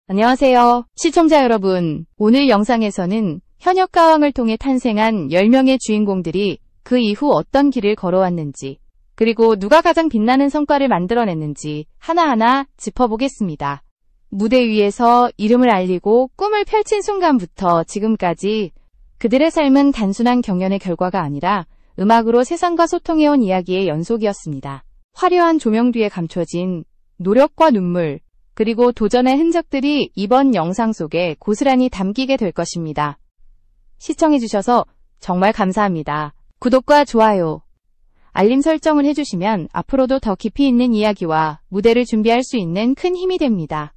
안녕하세요, 시청자 여러분. 오늘 영상에서는 현역가왕을 통해 탄생한 10명의 주인공들이 그 이후 어떤 길을 걸어왔는지, 그리고 누가 가장 빛나는 성과를 만들어냈는지 하나하나 짚어보겠습니다. 무대 위에서 이름을 알리고 꿈을 펼친 순간부터 지금까지 그들의 삶은 단순한 경연의 결과가 아니라 음악으로 세상과 소통해온 이야기의 연속이었습니다. 화려한 조명 뒤에 감춰진 노력과 눈물, 그리고 도전의 흔적들이 이번 영상 속에 고스란히 담기게 될 것입니다. 시청해주셔서 정말 감사합니다. 구독과 좋아요, 알림 설정을 해주시면 앞으로도 더 깊이 있는 이야기와 무대를 준비할 수 있는 큰 힘이 됩니다.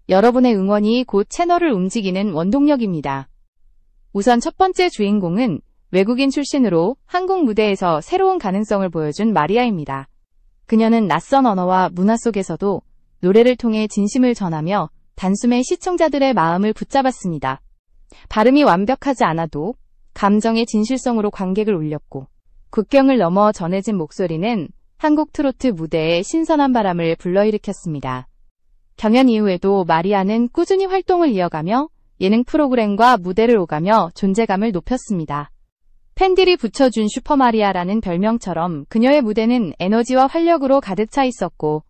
여러분의 응원이 곧 채널을 움직이는 원동력입니다. 우선 첫 번째 주인공은 외국인 출신으로 한국 무대에서 새로운 가능성을 보여준 마리아입니다. 그녀는 낯선 언어와 문화 속에서도 노래를 통해 진심을 전하며 단숨에 시청자들의 마음을 붙잡았습니다. 발음이 완벽하지 않아도 감정의 진실성으로 관객을 울렸고, 국경을 넘어 전해진 목소리는 한국 트로트 무대에 신선한 바람을 불러일으켰습니다. 경연 이후에도 마리아는 꾸준히 활동을 이어가며 예능 프로그램과 무대를 오가며 존재감을 높였습니다. 팬들이 붙여준 슈퍼마리아라는 별명처럼 그녀의 무대는 에너지와 활력으로 가득 차 있었고,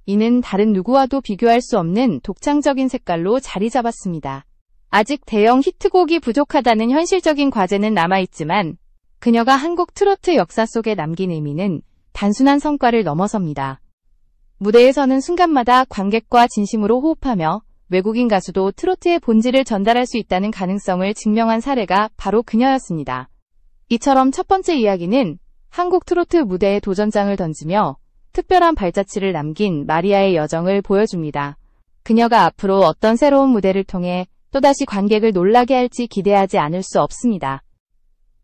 이는 다른 누구와도 비교할 수 없는 독창적인 색깔로 자리 잡았습니다. 아직 대형 히트곡이 부족하다는 현실적인 과제는 남아있지만, 그녀가 한국 트로트 역사 속에 남긴 의미는 단순한 성과를 넘어섭니다. 무대에서는 순간마다 관객과 진심으로 호흡하며 외국인 가수도 트로트의 본질을 전달할 수 있다는 가능성을 증명한 사례가 바로 그녀였습니다. 이처럼 첫 번째 이야기는 한국 트로트 무대에 도전장을 던지며 특별한 발자취를 남긴 마리아의 여정을 보여줍니다. 그녀가 앞으로 어떤 새로운 무대를 통해 또다시 관객을 놀라게 할지 기대하지 않을 수 없습니다.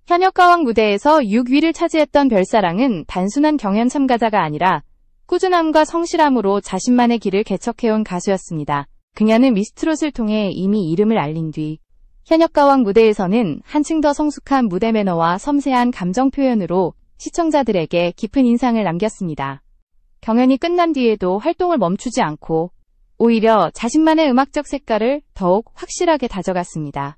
현역가왕 무대에서 6위를 차지했던 별사랑은 단순한 경연 참가자가 아니라 꾸준함과 성실함으로 자신만의 길을 개척해온 가수였습니다. 그녀는 미스트롯을 통해 이미 이름을 알린 뒤 현역가왕 무대에서는 한층 더 성숙한 무대 매너와 섬세한 감정 표현으로 시청자들에게 깊은 인상을 남겼습니다. 경연이 끝난 뒤에도 활동을 멈추지 않고 오히려 자신만의 음악적 색깔을 더욱 확실하게 다져갔습니다.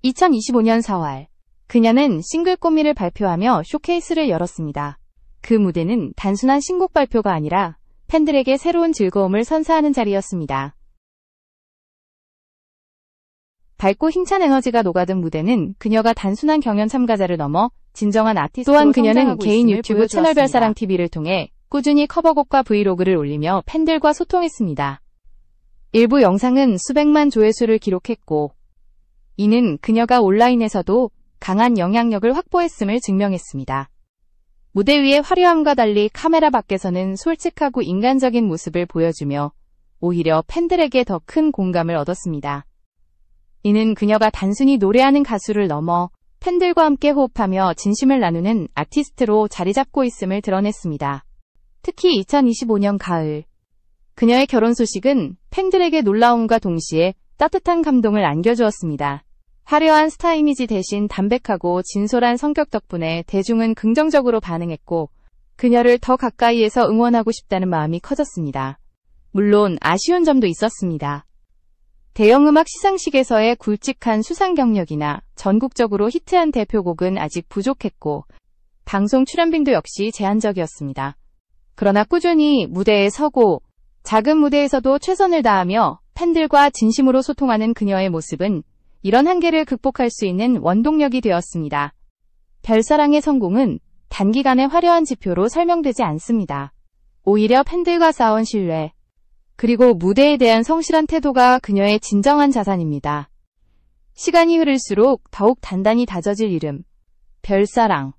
2025년 4월, 그녀는 싱글 꽃미를 발표하며 쇼케이스를 열었습니다. 그 무대는 단순한 신곡 발표가 아니라 팬들에게 새로운 즐거움을 선사하는 자리였습니다. 밝고 힘찬 에너지가 녹아든 무대는 그녀가 단순한 경연 참가자를 넘어 진정한 아티스트로 또한 그녀는 개인 유튜브 채널 별사랑TV를 통해 꾸준히 커버곡과 브이로그를 올리며 팬들과 소통했습니다. 일부 영상은 수백만 조회수를 기록했고, 이는 그녀가 온라인에서도 강한 영향력을 확보했음을 증명했습니다. 무대 위의 화려함과 달리 카메라 밖에서는 솔직하고 인간적인 모습을 보여주며 오히려 팬들에게 더 큰 공감을 얻었습니다. 이는 그녀가 단순히 노래하는 가수를 넘어 팬들과 함께 호흡하며 진심을 나누는 아티스트로 자리 잡고 있음을 드러냈습니다. 특히 2025년 가을, 그녀의 결혼 소식은 팬들에게 놀라움과 동시에 따뜻한 감동을 안겨주었습니다. 화려한 스타 이미지 대신 담백하고 진솔한 성격 덕분에 대중은 긍정적으로 반응했고, 그녀를 더 가까이에서 응원하고 싶다는 마음이 커졌습니다. 물론 아쉬운 점도 있었습니다. 대형음악 시상식에서의 굵직한 수상 경력이나 전국적으로 히트한 대표곡은 아직 부족했고, 방송 출연빈도 역시 제한적이었습니다. 그러나 꾸준히 무대에 서고 작은 무대에서도 최선을 다하며 팬들과 진심으로 소통하는 그녀의 모습은 이런 한계를 극복할 수 있는 원동력이 되었습니다. 별사랑의 성공은 단기간의 화려한 지표로 설명되지 않습니다. 오히려 팬들과 쌓은 신뢰, 그리고 무대에 대한 성실한 태도가 그녀의 진정한 자산입니다. 시간이 흐를수록 더욱 단단히 다져질 이름, 별사랑.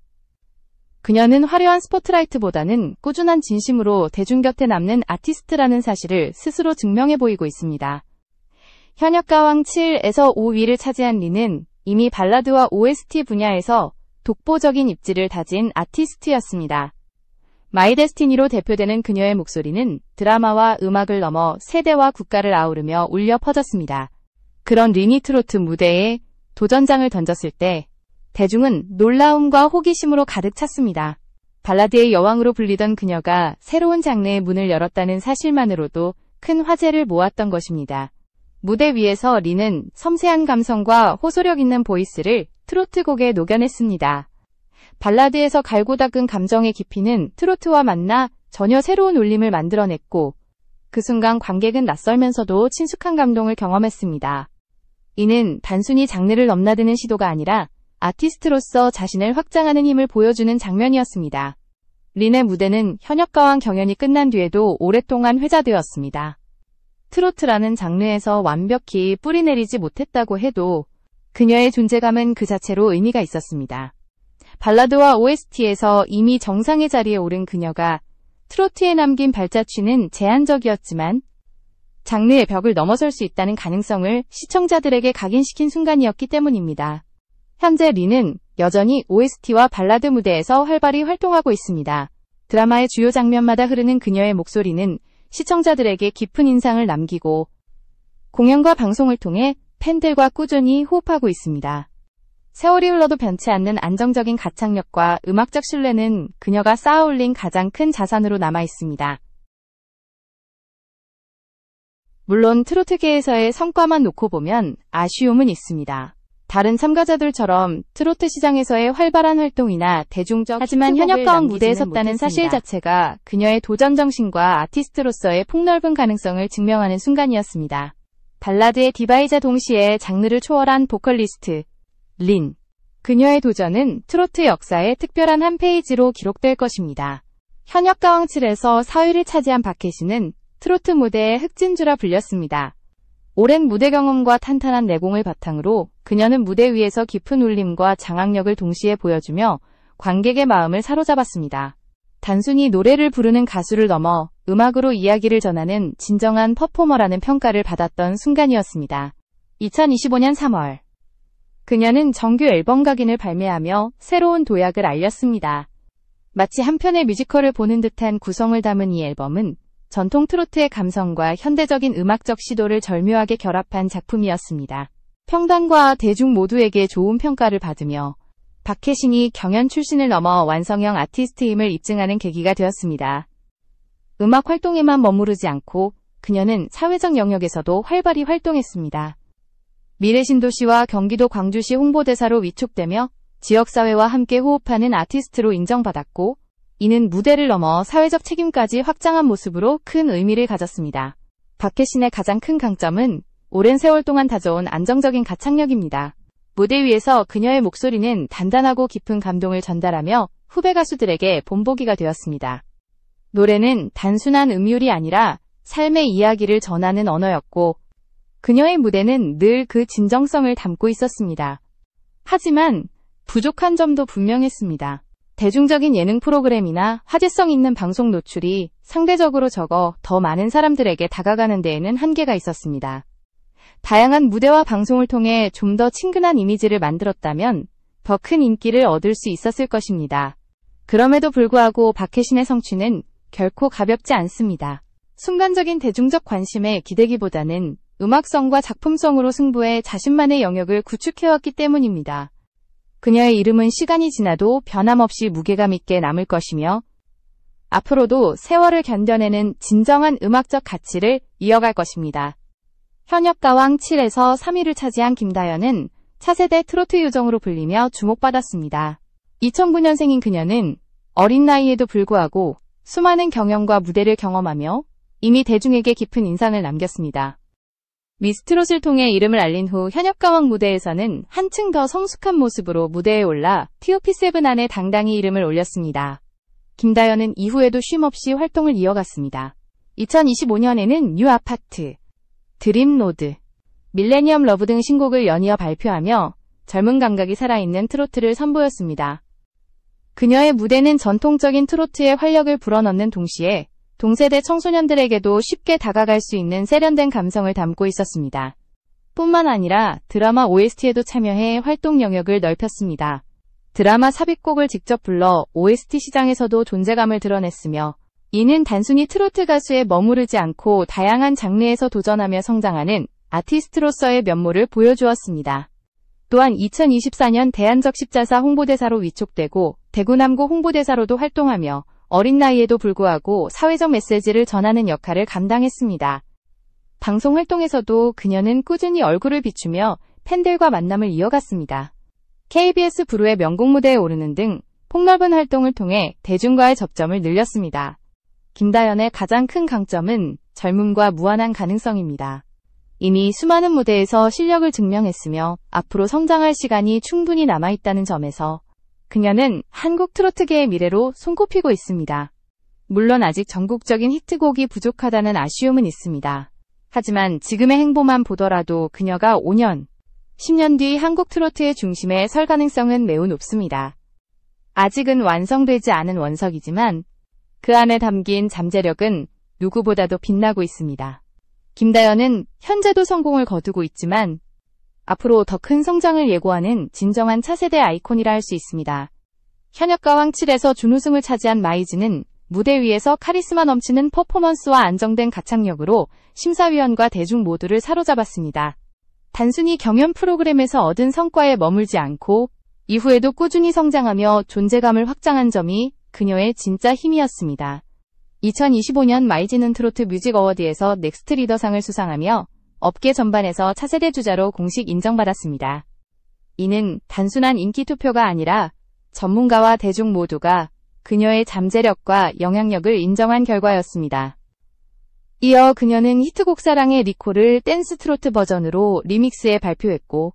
그녀는 화려한 스포트라이트보다는 꾸준한 진심으로 대중 곁에 남는 아티스트라는 사실을 스스로 증명해 보이고 있습니다. 현역가왕 7에서 5위를 차지한 리는 이미 발라드와 OST 분야에서 독보적인 입지를 다진 아티스트였습니다. 마이데스티니로 대표되는 그녀의 목소리는 드라마와 음악을 넘어 세대와 국가를 아우르며 울려 퍼졌습니다. 그런 리니 트로트 무대에 도전장을 던졌을 때 대중은 놀라움과 호기심으로 가득 찼습니다. 발라드의 여왕으로 불리던 그녀가 새로운 장르의 문을 열었다는 사실만으로도 큰 화제를 모았던 것입니다. 무대 위에서 리는 섬세한 감성과 호소력 있는 보이스를 트로트 곡에 녹여냈습니다. 발라드에서 갈고 닦은 감정의 깊이는 트로트와 만나 전혀 새로운 울림을 만들어냈고 그 순간 관객은 낯설면서도 친숙한 감동을 경험했습니다. 이는 단순히 장르를 넘나드는 시도가 아니라 아티스트로서 자신을 확장하는 힘을 보여주는 장면이었습니다. 린의 무대는 현역가왕 경연이 끝난 뒤에도 오랫동안 회자되었습니다. 트로트라는 장르에서 완벽히 뿌리내리지 못했다고 해도 그녀의 존재감은 그 자체로 의미가 있었습니다. 발라드와 OST에서 이미 정상의 자리에 오른 그녀가 트로트에 남긴 발자취는 제한적이었지만 장르의 벽을 넘어설 수 있다는 가능성을 시청자들에게 각인시킨 순간이었기 때문입니다. 현재 린은 여전히 OST와 발라드 무대에서 활발히 활동하고 있습니다. 드라마의 주요 장면마다 흐르는 그녀의 목소리는 시청자들에게 깊은 인상을 남기고 공연과 방송을 통해 팬들과 꾸준히 호흡하고 있습니다. 세월이 흘러도 변치 않는 안정적인 가창력과 음악적 신뢰는 그녀가 쌓아올린 가장 큰 자산으로 남아 있습니다. 물론 트로트계에서의 성과만 놓고 보면 아쉬움은 있습니다. 다른 참가자들처럼 트로트 시장에서의 활발한 활동이나 대중적 하지만 현역가왕 무대에 섰다는 사실 자체가 그녀의 도전 정신과 아티스트로서의 폭넓은 가능성을 증명하는 순간이었습니다. 발라드의 디바이자 동시에 장르를 초월한 보컬리스트 린. 그녀의 도전은 트로트 역사의 특별한 한 페이지로 기록될 것입니다. 현역가왕 7에서 4위를 차지한 박혜신은 트로트 무대의 흑진주라 불렸습니다. 오랜 무대 경험과 탄탄한 내공을 바탕으로 그녀는 무대 위에서 깊은 울림과 장악력을 동시에 보여주며 관객의 마음을 사로잡았습니다. 단순히 노래를 부르는 가수를 넘어 음악으로 이야기를 전하는 진정한 퍼포머라는 평가를 받았던 순간이었습니다. 2025년 3월 그녀는 정규 앨범 각인을 발매하며 새로운 도약을 알렸습니다. 마치 한 편의 뮤지컬을 보는 듯한 구성을 담은 이 앨범은 전통 트로트의 감성과 현대적인 음악적 시도를 절묘하게 결합한 작품이었습니다. 평단과 대중 모두에게 좋은 평가를 받으며 박혜신이 경연 출신을 넘어 완성형 아티스트임을 입증하는 계기가 되었습니다. 음악 활동에만 머무르지 않고 그녀는 사회적 영역에서도 활발히 활동했습니다. 미래신도시와 경기도 광주시 홍보대사로 위촉되며 지역사회와 함께 호흡하는 아티스트로 인정받았고 이는 무대를 넘어 사회적 책임까지 확장한 모습으로 큰 의미를 가졌습니다. 박혜신의 가장 큰 강점은 오랜 세월 동안 다져온 안정적인 가창력입니다. 무대 위에서 그녀의 목소리는 단단하고 깊은 감동을 전달하며 후배 가수들에게 본보기가 되었습니다. 노래는 단순한 음율이 아니라 삶의 이야기를 전하는 언어였고 그녀의 무대는 늘 그 진정성을 담고 있었습니다. 하지만 부족한 점도 분명했습니다. 대중적인 예능 프로그램이나 화제성 있는 방송 노출이 상대적으로 적어 더 많은 사람들에게 다가가는 데에는 한계가 있었습니다. 다양한 무대와 방송을 통해 좀 더 친근한 이미지를 만들었다면 더 큰 인기를 얻을 수 있었을 것입니다. 그럼에도 불구하고 박혜신의 성취는 결코 가볍지 않습니다. 순간적인 대중적 관심에 기대기보다는 음악성과 작품성으로 승부해 자신만의 영역을 구축해왔기 때문입니다. 그녀의 이름은 시간이 지나도 변함없이 무게감 있게 남을 것이며 앞으로도 세월을 견뎌내는 진정한 음악적 가치를 이어갈 것입니다. 현역가왕 7에서 3위를 차지한 김다연은 차세대 트로트 요정으로 불리며 주목받았습니다. 2009년생인 그녀는 어린 나이에도 불구하고 수많은 경연과 무대를 경험하며 이미 대중에게 깊은 인상을 남겼습니다. 미스트롯을 통해 이름을 알린 후 현역가왕 무대에서는 한층 더 성숙한 모습으로 무대에 올라 TOP7 안에 당당히 이름을 올렸습니다. 김다연은 이후에도 쉼없이 활동을 이어갔습니다. 2025년에는 뉴 아파트, 드림로드, 밀레니엄 러브 등 신곡을 연이어 발표하며 젊은 감각이 살아있는 트로트를 선보였습니다. 그녀의 무대는 전통적인 트로트의 활력을 불어넣는 동시에 동세대 청소년들에게도 쉽게 다가갈 수 있는 세련된 감성을 담고 있었습니다. 뿐만 아니라 드라마 OST에도 참여해 활동 영역을 넓혔습니다. 드라마 삽입곡을 직접 불러 OST 시장에서도 존재감을 드러냈으며 이는 단순히 트로트 가수에 머무르지 않고 다양한 장르에서 도전하며 성장하는 아티스트로서의 면모를 보여주었습니다. 또한 2024년 대한적십자사 홍보대사로 위촉되고 대구 남고 홍보대사로도 활동하며 어린 나이에도 불구하고 사회적 메시지를 전하는 역할을 감당했습니다. 방송 활동에서도 그녀는 꾸준히 얼굴을 비추며 팬들과 만남을 이어갔습니다. KBS 브루의 명곡 무대에 오르는 등 폭넓은 활동을 통해 대중과의 접점을 늘렸습니다. 김다연의 가장 큰 강점은 젊음과 무한한 가능성입니다. 이미 수많은 무대에서 실력을 증명했으며 앞으로 성장할 시간이 충분히 남아있다는 점에서 그녀는 한국 트로트계의 미래로 손꼽히고 있습니다. 물론 아직 전국적인 히트곡이 부족하다는 아쉬움은 있습니다. 하지만 지금의 행보만 보더라도 그녀가 5년, 10년 뒤 한국 트로트의 중심에 설 가능성은 매우 높습니다. 아직은 완성되지 않은 원석이지만 그 안에 담긴 잠재력은 누구보다도 빛나고 있습니다. 김다연은 현재도 성공을 거두고 있지만 앞으로 더 큰 성장을 예고하는 진정한 차세대 아이콘이라 할 수 있습니다. 현역과 황칠에서 준우승을 차지한 마이즈는 무대 위에서 카리스마 넘치는 퍼포먼스와 안정된 가창력으로 심사위원과 대중 모두를 사로잡았습니다. 단순히 경연 프로그램에서 얻은 성과에 머물지 않고 이후에도 꾸준히 성장하며 존재감을 확장한 점이 그녀의 진짜 힘이었습니다. 2025년 마이즈는 트로트 뮤직 어워드에서 넥스트 리더상을 수상하며 업계 전반에서 차세대 주자로 공식 인정받았습니다. 이는 단순한 인기 투표가 아니라 전문가와 대중 모두가 그녀의 잠재력과 영향력을 인정한 결과였습니다. 이어 그녀는 히트곡 사랑의 리코를 댄스 트로트 버전으로 리믹스해 발표했고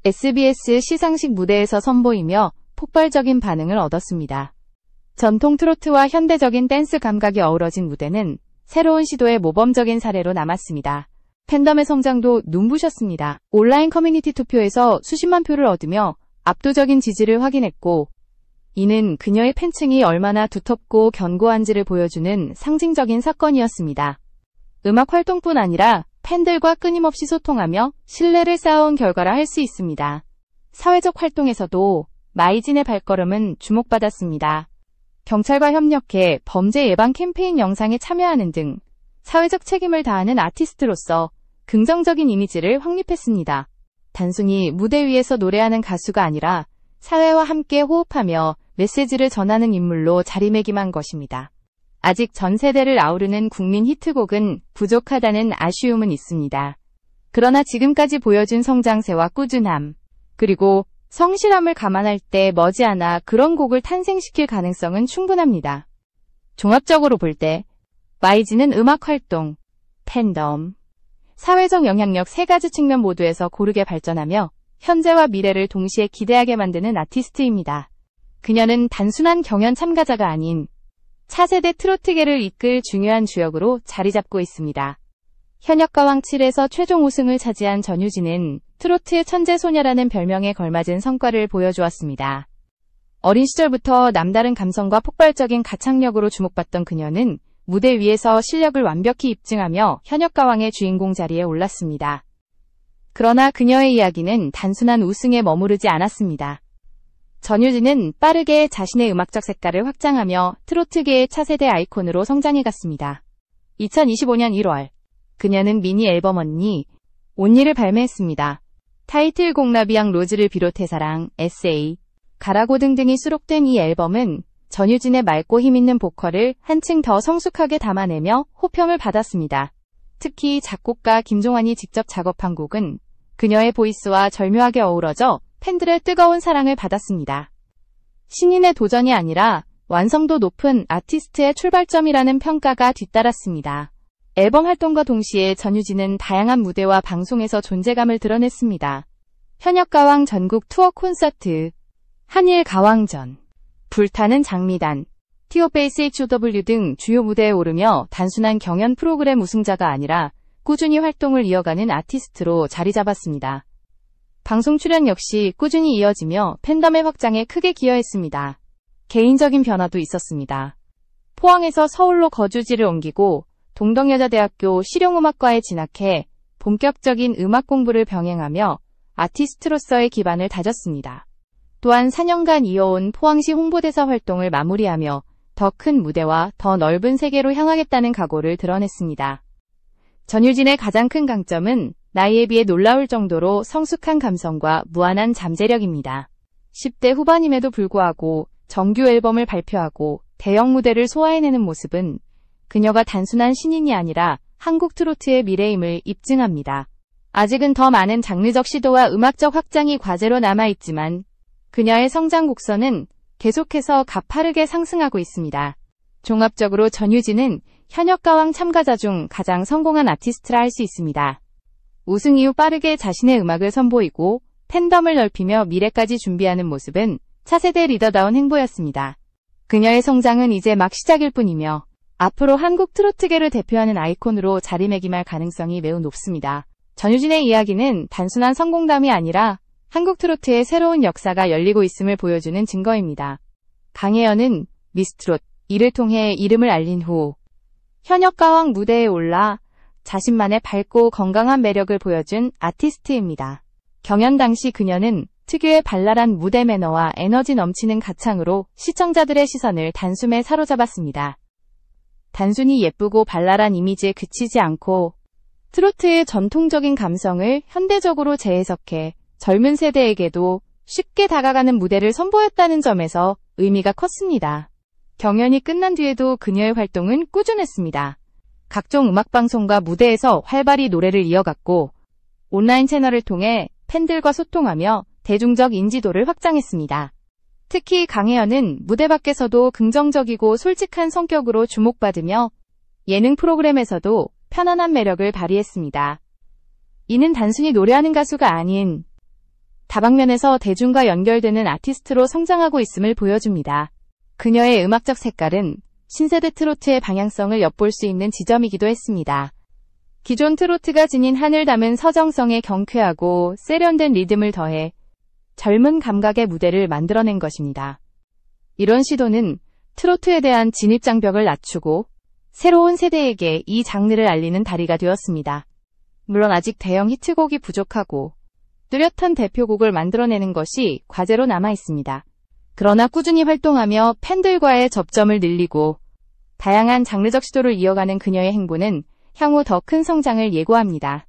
SBS 시상식 무대에서 선보이며 폭발적인 반응을 얻었습니다. 전통 트로트와 현대적인 댄스 감각이 어우러진 무대는 새로운 시도의 모범적인 사례로 남았습니다. 팬덤의 성장도 눈부셨습니다. 온라인 커뮤니티 투표에서 수십만 표를 얻으며 압도적인 지지를 확인했고 이는 그녀의 팬층이 얼마나 두텁고 견고한지를 보여주는 상징적인 사건이었습니다. 음악 활동뿐 아니라 팬들과 끊임없이 소통하며 신뢰를 쌓아온 결과라 할 수 있습니다. 사회적 활동에서도 마이진의 발걸음은 주목받았습니다. 경찰과 협력해 범죄 예방 캠페인 영상에 참여하는 등 사회적 책임을 다하는 아티스트로서 긍정적인 이미지를 확립했습니다. 단순히 무대 위에서 노래하는 가수가 아니라 사회와 함께 호흡하며 메시지를 전하는 인물로 자리매김한 것입니다. 아직 전 세대를 아우르는 국민 히트곡은 부족하다는 아쉬움은 있습니다. 그러나 지금까지 보여준 성장세와 꾸준함, 그리고 성실함을 감안할 때 머지않아 그런 곡을 탄생시킬 가능성은 충분합니다. 종합적으로 볼 때 마이즈는 음악 활동, 팬덤, 사회적 영향력 세 가지 측면 모두에서 고르게 발전하며 현재와 미래를 동시에 기대하게 만드는 아티스트입니다. 그녀는 단순한 경연 참가자가 아닌 차세대 트로트계를 이끌 중요한 주역으로 자리 잡고 있습니다. 현역과 황칠에서 최종 우승을 차지한 전유진은 트로트의 천재소녀라는 별명에 걸맞은 성과를 보여주었습니다. 어린 시절부터 남다른 감성과 폭발적인 가창력으로 주목받던 그녀는 무대 위에서 실력을 완벽히 입증하며 현역가왕의 주인공 자리에 올랐습니다. 그러나 그녀의 이야기는 단순한 우승에 머무르지 않았습니다. 전유진은 빠르게 자신의 음악적 색깔을 확장하며 트로트계의 차세대 아이콘으로 성장해갔습니다. 2025년 1월, 그녀는 미니 앨범 언니, 온니를 발매했습니다. 타이틀곡 나비양 로즈를 비롯해 사랑, 에세이, 가라고 등등이 수록된 이 앨범은 전유진의 맑고 힘있는 보컬을 한층 더 성숙하게 담아내며 호평을 받았습니다. 특히 작곡가 김종환이 직접 작업한 곡은 그녀의 보이스와 절묘하게 어우러져 팬들의 뜨거운 사랑을 받았습니다. 신인의 도전이 아니라 완성도 높은 아티스트의 출발점이라는 평가가 뒤따랐습니다. 앨범 활동과 동시에 전유진은 다양한 무대와 방송에서 존재감을 드러냈습니다. 현역가왕 전국 투어 콘서트, 한일 가왕전, 불타는 장미단, 티오페이스 HOW 등 주요 무대에 오르며 단순한 경연 프로그램 우승자가 아니라 꾸준히 활동을 이어가는 아티스트로 자리 잡았습니다. 방송 출연 역시 꾸준히 이어지며 팬덤의 확장에 크게 기여했습니다. 개인적인 변화도 있었습니다. 포항에서 서울로 거주지를 옮기고 동덕여자대학교 실용음악과에 진학해 본격적인 음악 공부를 병행하며 아티스트로서의 기반을 다졌습니다. 또한 4년간 이어온 포항시 홍보대사 활동을 마무리하며 더 큰 무대와 더 넓은 세계로 향하겠다는 각오를 드러냈습니다. 전유진의 가장 큰 강점은 나이에 비해 놀라울 정도로 성숙한 감성과 무한한 잠재력입니다. 10대 후반임에도 불구하고 정규 앨범을 발표하고 대형 무대를 소화해내는 모습은 그녀가 단순한 신인이 아니라 한국 트로트의 미래임을 입증합니다. 아직은 더 많은 장르적 시도와 음악적 확장이 과제로 남아있지만 그녀의 성장 곡선은 계속해서 가파르게 상승하고 있습니다. 종합적으로 전유진은 현역가왕 참가자 중 가장 성공한 아티스트라 할 수 있습니다. 우승 이후 빠르게 자신의 음악을 선보이고 팬덤을 넓히며 미래까지 준비하는 모습은 차세대 리더다운 행보였습니다. 그녀의 성장은 이제 막 시작일 뿐이며 앞으로 한국 트로트계를 대표하는 아이콘으로 자리매김할 가능성이 매우 높습니다. 전유진의 이야기는 단순한 성공담이 아니라 한국 트로트의 새로운 역사가 열리고 있음을 보여주는 증거입니다. 강혜연은 미스트롯 이를 통해 이름을 알린 후 현역가왕 무대에 올라 자신만의 밝고 건강한 매력을 보여준 아티스트입니다. 경연 당시 그녀는 특유의 발랄한 무대 매너와 에너지 넘치는 가창으로 시청자들의 시선을 단숨에 사로잡았습니다. 단순히 예쁘고 발랄한 이미지에 그치지 않고 트로트의 전통적인 감성을 현대적으로 재해석해 젊은 세대에게도 쉽게 다가가는 무대를 선보였다는 점에서 의미가 컸습니다. 경연이 끝난 뒤에도 그녀의 활동은 꾸준했습니다. 각종 음악방송과 무대에서 활발히 노래를 이어갔고 온라인 채널을 통해 팬들과 소통하며 대중적 인지도를 확장했습니다. 특히 강혜연은 무대 밖에서도 긍정적이고 솔직한 성격으로 주목받으며 예능 프로그램에서도 편안한 매력을 발휘했습니다. 이는 단순히 노래하는 가수가 아닌 다방면에서 대중과 연결되는 아티스트로 성장하고 있음을 보여줍니다. 그녀의 음악적 색깔은 신세대 트로트의 방향성을 엿볼 수 있는 지점이기도 했습니다. 기존 트로트가 지닌 한을 담은 서정성에 경쾌하고 세련된 리듬을 더해 젊은 감각의 무대를 만들어낸 것입니다. 이런 시도는 트로트에 대한 진입장벽을 낮추고 새로운 세대에게 이 장르를 알리는 다리가 되었습니다. 물론 아직 대형 히트곡이 부족하고 뚜렷한 대표곡을 만들어내는 것이 과제로 남아 있습니다. 그러나 꾸준히 활동하며 팬들과의 접점을 늘리고 다양한 장르적 시도를 이어가는 그녀의 행보는 향후 더 큰 성장을 예고합니다.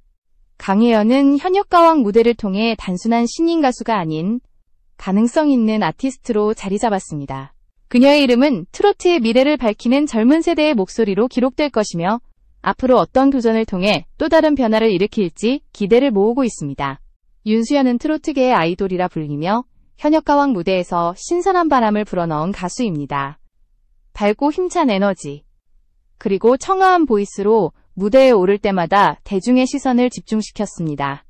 강혜연은 현역가왕 무대를 통해 단순한 신인 가수가 아닌 가능성 있는 아티스트로 자리 잡았습니다. 그녀의 이름은 트로트의 미래를 밝히는 젊은 세대의 목소리로 기록될 것이며 앞으로 어떤 도전을 통해 또 다른 변화를 일으킬지 기대를 모으고 있습니다. 윤수연은 트로트계의 아이돌이라 불리며 현역가왕 무대에서 신선한 바람을 불어넣은 가수입니다. 밝고 힘찬 에너지, 그리고 청아한 보이스로 무대에 오를 때마다 대중의 시선을 집중시켰습니다.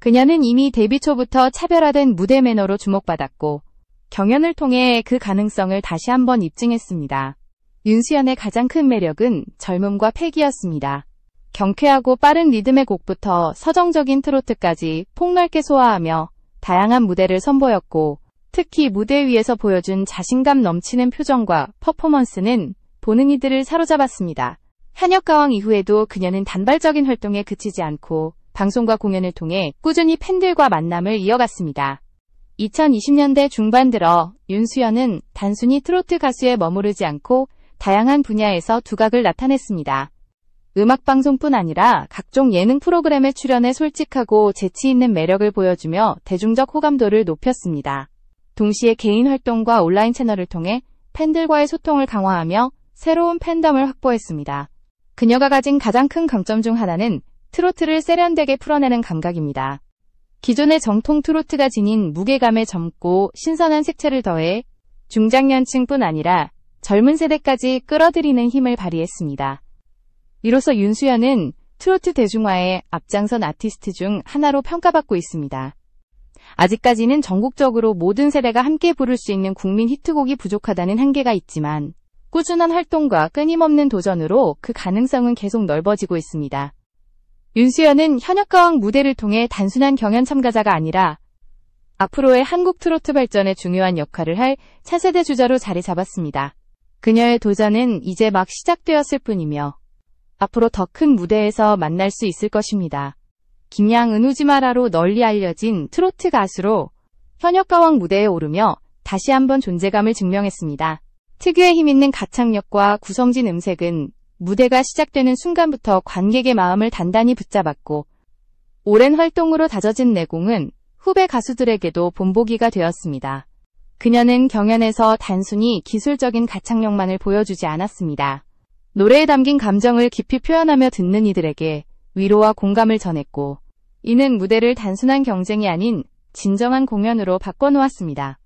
그녀는 이미 데뷔 초부터 차별화된 무대 매너로 주목받았고 경연을 통해 그 가능성을 다시 한번 입증했습니다. 윤수연의 가장 큰 매력은 젊음과 패기였습니다. 경쾌하고 빠른 리듬의 곡부터 서정적인 트로트까지 폭넓게 소화하며 다양한 무대를 선보였고 특히 무대 위에서 보여준 자신감 넘치는 표정과 퍼포먼스는 보는 이들을 사로잡았습니다. 현역가왕 이후에도 그녀는 단발적인 활동에 그치지 않고 방송과 공연을 통해 꾸준히 팬들과 만남을 이어갔습니다. 2020년대 중반 들어 윤수연은 단순히 트로트 가수에 머무르지 않고 다양한 분야에서 두각을 나타냈습니다. 음악방송뿐 아니라 각종 예능 프로그램에 출연해 솔직하고 재치 있는 매력을 보여주며 대중적 호감도를 높였습니다. 동시에 개인 활동과 온라인 채널을 통해 팬들과의 소통을 강화하며 새로운 팬덤을 확보했습니다. 그녀가 가진 가장 큰 강점 중 하나는 트로트를 세련되게 풀어내는 감각입니다. 기존의 정통 트로트가 지닌 무게감에 젊고 신선한 색채를 더해 중장년층뿐 아니라 젊은 세대까지 끌어들이는 힘을 발휘했습니다. 이로써 윤수연은 트로트 대중화의 앞장선 아티스트 중 하나로 평가받고 있습니다. 아직까지는 전국적으로 모든 세대가 함께 부를 수 있는 국민 히트곡이 부족하다는 한계가 있지만 꾸준한 활동과 끊임없는 도전으로 그 가능성은 계속 넓어지고 있습니다. 윤수연은 현역가왕 무대를 통해 단순한 경연 참가자가 아니라 앞으로의 한국 트로트 발전에 중요한 역할을 할 차세대 주자로 자리 잡았습니다. 그녀의 도전은 이제 막 시작되었을 뿐이며 앞으로 더 큰 무대에서 만날 수 있을 것입니다. 김양은 우지마라로 널리 알려진 트로트 가수로 현역가왕 무대에 오르며 다시 한번 존재감을 증명했습니다. 특유의 힘있는 가창력과 구성진 음색은 무대가 시작되는 순간부터 관객의 마음을 단단히 붙잡았고 오랜 활동으로 다져진 내공은 후배 가수들에게도 본보기가 되었습니다. 그녀는 경연에서 단순히 기술적인 가창력만을 보여주지 않았습니다. 노래에 담긴 감정을 깊이 표현하며 듣는 이들에게 위로와 공감을 전했고, 이는 무대를 단순한 경쟁이 아닌 진정한 공연으로 바꿔놓았습니다.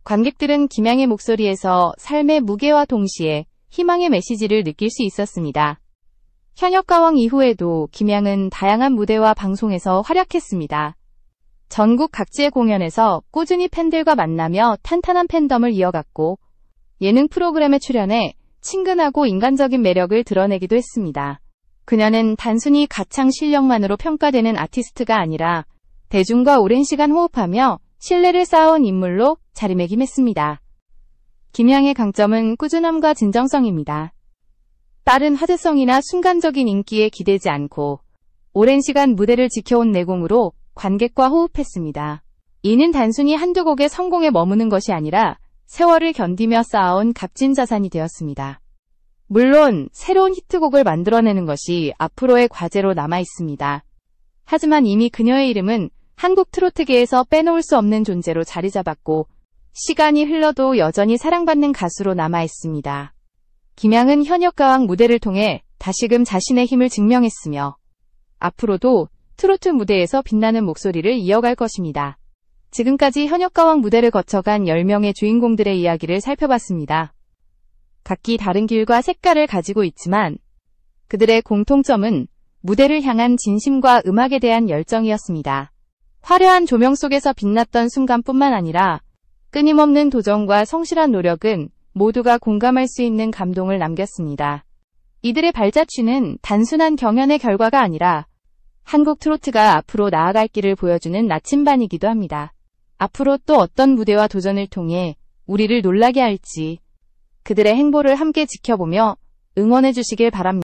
관객들은 김양의 목소리에서 삶의 무게와 동시에 희망의 메시지를 느낄 수 있었습니다. 현역가왕 이후에도 김양은 다양한 무대와 방송에서 활약했습니다. 전국 각지의 공연에서 꾸준히 팬들과 만나며 탄탄한 팬덤을 이어갔고, 예능 프로그램에 출연해 친근하고 인간적인 매력을 드러내기도 했습니다. 그녀는 단순히 가창 실력만으로 평가되는 아티스트가 아니라 대중과 오랜 시간 호흡하며 신뢰를 쌓아온 인물로 자리매김했습니다. 김양의 강점은 꾸준함과 진정성입니다. 빠른 화제성이나 순간적인 인기에 기대지 않고 오랜 시간 무대를 지켜온 내공으로 관객과 호흡했습니다. 이는 단순히 한두 곡의 성공에 머무는 것이 아니라 세월을 견디며 쌓아온 값진 자산이 되었습니다. 물론 새로운 히트곡을 만들어내는 것이 앞으로의 과제로 남아 있습니다. 하지만 이미 그녀의 이름은 한국 트로트계에서 빼놓을 수 없는 존재로 자리 잡았고, 시간이 흘러도 여전히 사랑받는 가수로 남아 있습니다. 김양은 현역가왕 무대를 통해 다시금 자신의 힘을 증명했으며, 앞으로도 트로트 무대에서 빛나는 목소리를 이어갈 것입니다. 지금까지 현역가왕 무대를 거쳐간 10명의 주인공들의 이야기를 살펴봤습니다. 각기 다른 길과 색깔을 가지고 있지만 그들의 공통점은 무대를 향한 진심과 음악에 대한 열정이었습니다. 화려한 조명 속에서 빛났던 순간뿐만 아니라 끊임없는 도전과 성실한 노력은 모두가 공감할 수 있는 감동을 남겼습니다. 이들의 발자취는 단순한 경연의 결과가 아니라 한국 트로트가 앞으로 나아갈 길을 보여주는 나침반이기도 합니다. 앞으로 또 어떤 무대와 도전을 통해 우리를 놀라게 할지 그들의 행보를 함께 지켜보며 응원해 주시길 바랍니다.